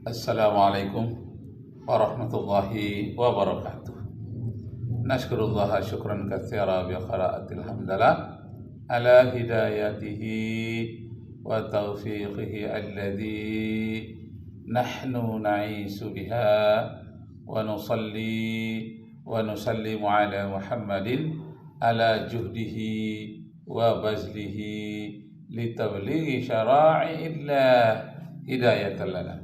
Assalamualaikum warahmatullahi wabarakatuh. Nashkurullah syukran katsira bi qiraatil hamdalah ala hidayatihi wa taufiqihi alladhi nahnu na'isu biha wa nusalli wa nusallimu ala Muhammadin ala juhdihi wa bazlihi litablighi syara'i'illah hidayatan lana.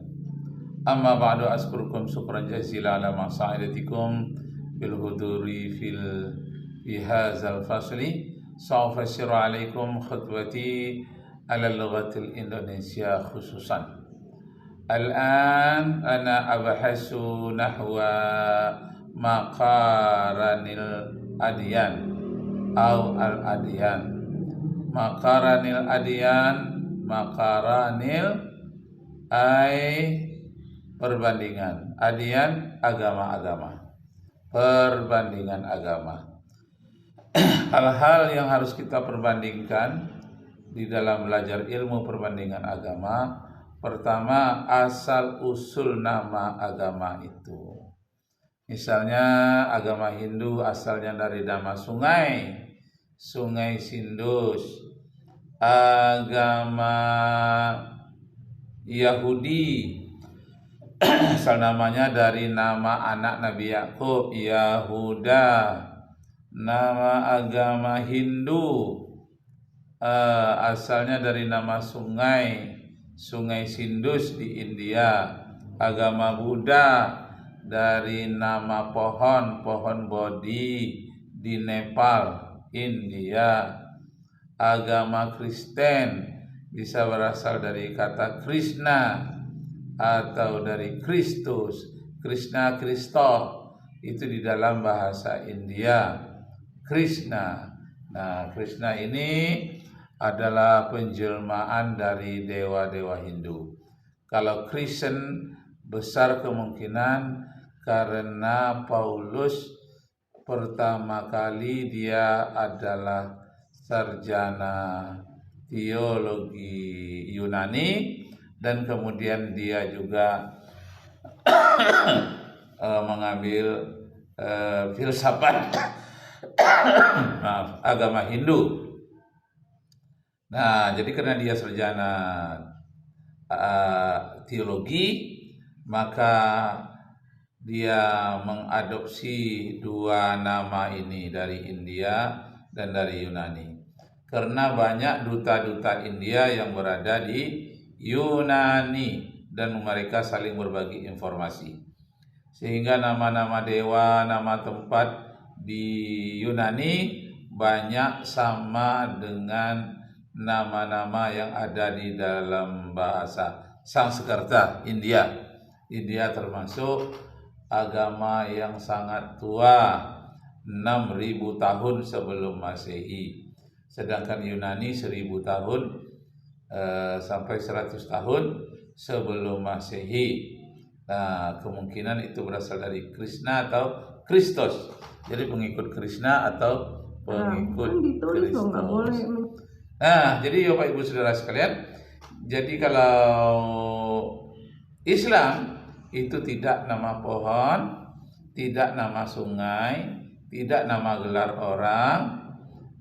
Amma ba'du, askurukum syukran jazila ala ma'sa'idatikum bil huduri fi hadzal fasli. Sa'ufassiru alaikum khutbati ala lughatil Indonesia khususan. Al-an ana abhasu nahwa maqaranil adyan atau al-adyan. Maqaranil ay perbandingan, adian agama-agama, perbandingan agama. Hal-hal yang harus kita perbandingkan di dalam belajar ilmu perbandingan agama. Pertama, asal usul nama agama itu. Misalnya agama Hindu asalnya dari nama sungai, Sungai Sindus. Agama Yahudi asal namanya dari nama anak Nabi Yakub, Yahuda. Nama agama Hindu asalnya dari nama sungai, Sungai Sindus di India. Agama Buddha dari nama pohon Bodhi di Nepal, India. Agama Kristen bisa berasal dari kata Krishna atau dari Kristus, Krishna, Kristo, itu di dalam bahasa India, Krishna. Nah, Krishna ini adalah penjelmaan dari dewa-dewa Hindu. Kalau Kristen besar kemungkinan karena Paulus pertama kali dia adalah sarjana teologi Yunani, dan kemudian dia juga mengambil filsafat agama Hindu. Nah, jadi karena dia sarjana teologi, maka dia mengadopsi dua nama ini dari India dan dari Yunani. Karena banyak duta-duta India yang berada di Yunani dan mereka saling berbagi informasi, sehingga nama-nama dewa, nama tempat di Yunani banyak sama dengan nama-nama yang ada di dalam bahasa Sanskerta India. India termasuk agama yang sangat tua, 6.000 tahun sebelum Masehi, sedangkan Yunani 1.000 tahun sampai 100 tahun sebelum Masehi. Nah, kemungkinan itu berasal dari Krishna atau Kristus. Jadi pengikut Krishna atau pengikut Kristus. Nah, jadi Bapak Ibu Saudara sekalian, jadi kalau Islam itu tidak nama pohon, tidak nama sungai, tidak nama gelar orang,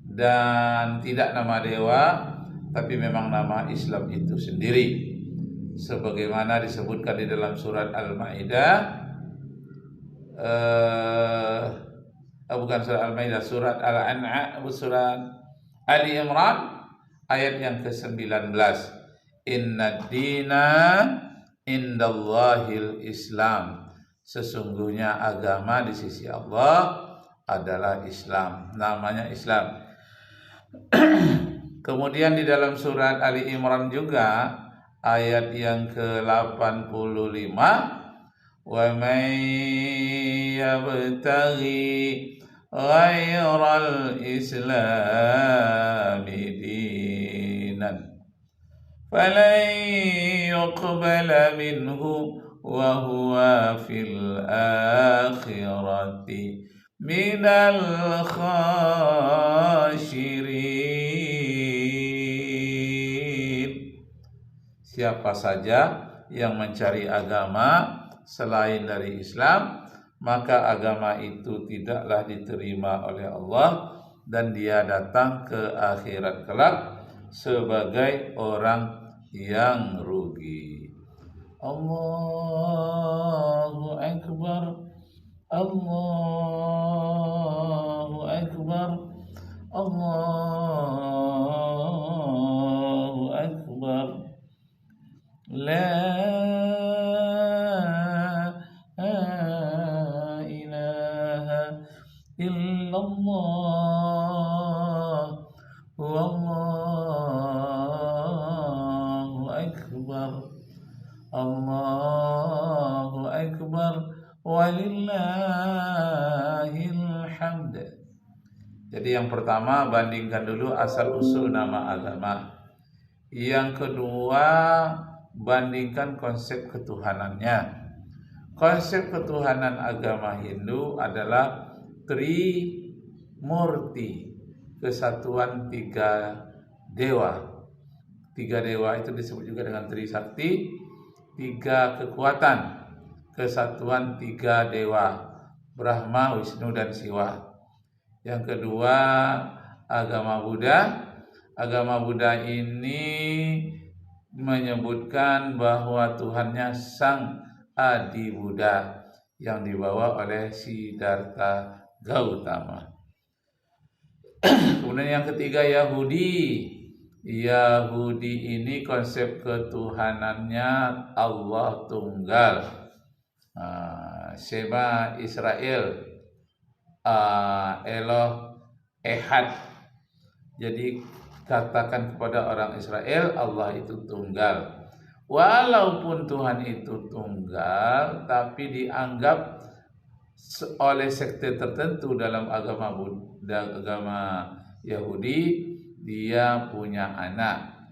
dan tidak nama dewa, tapi memang nama Islam itu sendiri, sebagaimana disebutkan di dalam surat Al-Maidah, bukan surat Al-Maidah, surat Al-An'am, surat Ali Imran ayat yang ke-19. Inna dina indallahil Islam. Sesungguhnya agama di sisi Allah adalah Islam, namanya Islam. Kemudian di dalam surat Ali Imran juga ayat yang ke-85, wa may yabtaghi ghairal islami dinan falan yuqbala minhu wa huwa fil akhirati minal khasyirin. Siapa saja yang mencari agama selain dari Islam, maka agama itu tidaklah diterima oleh Allah dan dia datang ke akhirat kelak sebagai orang yang rugi. Allahu Akbar, Allahu Akbar, Allahu Akbar. La ilaha illallah, wallahu akbar, Allahu akbar, walillahil hamd. Jadi yang pertama, bandingkan dulu asal usul nama agama. Yang kedua, bandingkan konsep ketuhanannya. Konsep ketuhanan agama Hindu adalah Trimurti, kesatuan tiga dewa. Tiga dewa itu disebut juga dengan Trisakti, tiga kekuatan, kesatuan tiga dewa, Brahma, Wisnu, dan Siwa. Yang kedua, agama Buddha. Agama Buddha ini menyebutkan bahwa Tuhannya Sang Adi Buddha yang dibawa oleh Siddhartha Gautama. Kemudian yang ketiga, Yahudi. Yahudi ini konsep ketuhanannya Allah Tunggal. Shema Israel, Eloh Ehad. Jadi katakan kepada orang Israel, Allah itu tunggal. Walaupun Tuhan itu tunggal, tapi dianggap oleh sekte tertentu dalam agama Buddha, agama Yahudi, dia punya anak.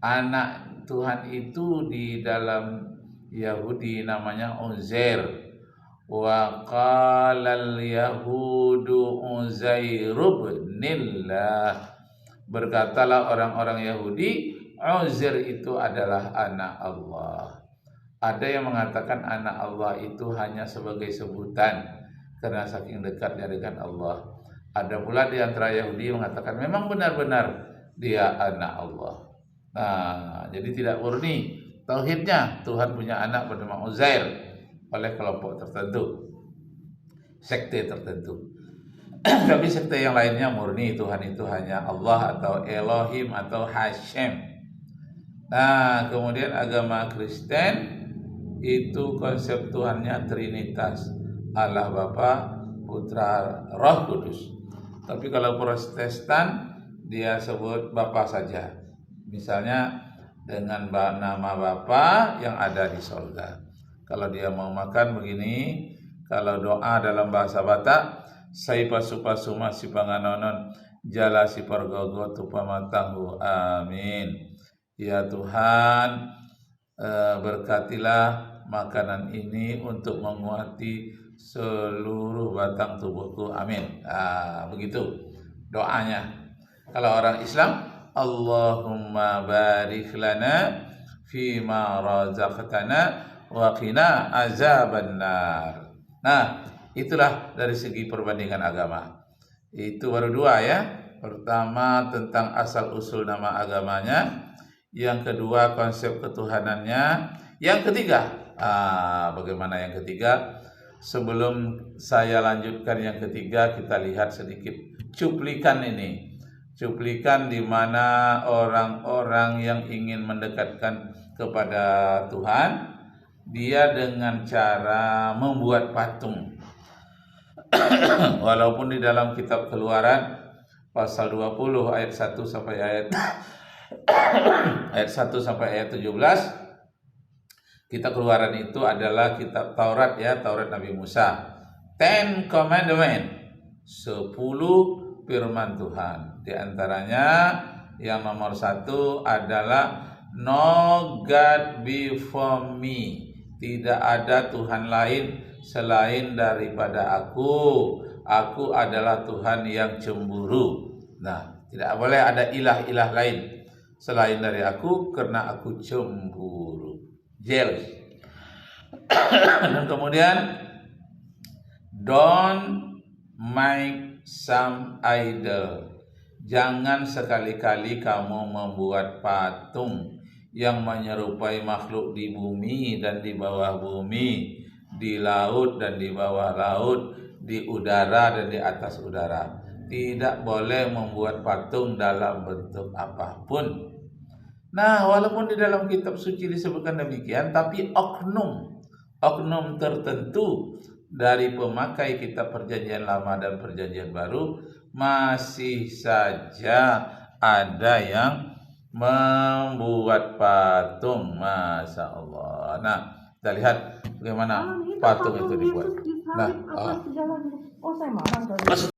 Anak Tuhan itu di dalam Yahudi namanya Uzair. Wa qalal yahudu Uzair ibnillah. Berkatalah orang-orang Yahudi, Uzair itu adalah anak Allah. Ada yang mengatakan anak Allah itu hanya sebagai sebutan karena saking dekatnya dengan Allah. Ada pula di antara Yahudi yang mengatakan memang benar-benar dia anak Allah. Nah, jadi tidak murni tauhidnya. Tuhan punya anak bernama Uzair oleh kelompok tertentu, sekte tertentu. Tapi sekte yang lainnya murni Tuhan itu hanya Allah atau Elohim atau Hashem. Nah, kemudian agama Kristen itu konsep Tuhannya Trinitas, Allah Bapa, Putra, Roh Kudus. Tapi kalau Protestan dia sebut Bapa saja. Misalnya dengan nama Bapa yang ada di surga. Kalau dia mau makan begini, kalau doa dalam bahasa Batak, Saipa supasuma si panganonon jala si pargogo tupamatangu, amin. Ya Tuhan, berkatilah makanan ini untuk menguati seluruh batang tubuhku, amin. Begitu doanya. Kalau orang Islam, Allahumma barik lana fima razaqtana wa qina azabannar. Nah, itulah dari segi perbandingan agama. Itu baru dua ya. Pertama tentang asal usul nama agamanya. Yang kedua konsep ketuhanannya. Yang ketiga, bagaimana yang ketiga? Sebelum saya lanjutkan yang ketiga, kita lihat sedikit cuplikan ini. Cuplikan di mana orang-orang yang ingin mendekatkan kepada Tuhan, dia dengan cara membuat patung. Walaupun di dalam kitab Keluaran pasal 20 ayat 1 sampai ayat 1 sampai ayat 17, kitab Keluaran itu adalah kitab Taurat ya, Taurat Nabi Musa. 10 Commandment, 10 firman Tuhan. Di antaranya yang nomor 1 adalah no God before me. Tidak ada Tuhan lain selain daripada aku. Aku adalah Tuhan yang cemburu. Nah, tidak boleh ada ilah-ilah lain selain dari aku karena aku cemburu. jealous. Dan kemudian don't make some idol. Jangan sekali-kali kamu membuat patung yang menyerupai makhluk di bumi dan di bawah bumi, di laut dan di bawah laut, di udara dan di atas udara. Tidak boleh membuat patung dalam bentuk apapun. Nah, walaupun di dalam kitab suci disebutkan demikian, tapi oknum tertentu dari pemakai kitab perjanjian lama dan perjanjian baru masih saja ada yang membuat patung. Masya Allah. Nah, kita lihat bagaimana patung itu dibuat. Nah, saya marah tadi.